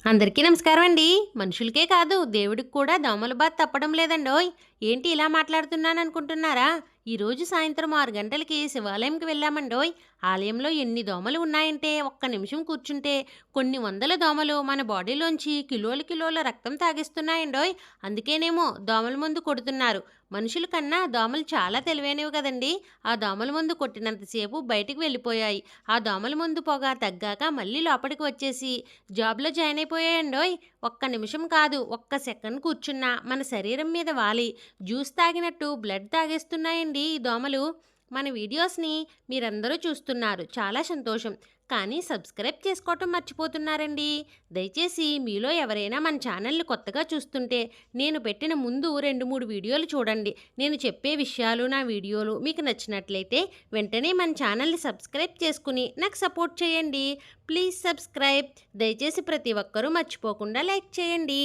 అందరికీ నమస్కారం అండి. మనుషులకే కాదు దేవుడికి కూడా దోమల బాధ తప్పడం లేదండోయ్. ఏంటి ఇలా మాట్లాడుతున్నాననుకుంటున్నారా? ఈరోజు సాయంత్రం 6 గంటలకి శివాలయంకి వెళ్ళామండోయ్. ఆలయంలో ఎన్ని దోమలు ఉన్నాయంటే ఒక్క నిమిషం కూర్చుంటే కొన్ని వందల దోమలు మన బాడీలోంచి కిలోల కిలోల రక్తం తాగేస్తున్నాయండోయ్. అందుకేనేమో దోమల మందు కొడుతున్నారు. మనుషుల కన్నా దోమలు చాలా తెలివైనవి కదండీ. ఆ దోమల మందు కొట్టినంతసేపు బయటికి వెళ్ళిపోయాయి. ఆ దోమల మందు పొగ తగ్గాక మళ్ళీ లోపలికి వచ్చేసి జాబ్‌లో జాయిన్ అయిపోయాయండోయ్. ఒక్క నిమిషం కాదు, ఒక్క సెకండ్ కూర్చున్నా మన శరీరం మీద వాలి జ్యూస్ తాగినట్టు బ్లడ్ తాగేస్తున్నాయండి ఈ దోమలు. మన వీడియోస్‌ని మీరందరూ చూస్తున్నారు. చాలా సంతోషం. కానీ సబ్స్క్రైబ్ చేసుకోవటం మర్చిపోతున్నారండి. దయచేసి మీలో ఎవరైనా మన ఛానల్‌ని కొత్తగా చూస్తుంటే నేను పెట్టిన ముందు 2, 3 వీడియోలు చూడండి. నేను చెప్పే విషయాలు, నా వీడియోలు మీకు నచ్చినట్లయితే వెంటనే మన ఛానల్‌ని సబ్స్క్రైబ్ చేసుకుని నాకు సపోర్ట్ చేయండి. Please subscribe. దయచేసి ప్రతి ఒక్కరూ మర్చిపోకుండా లైక్ చేయండి.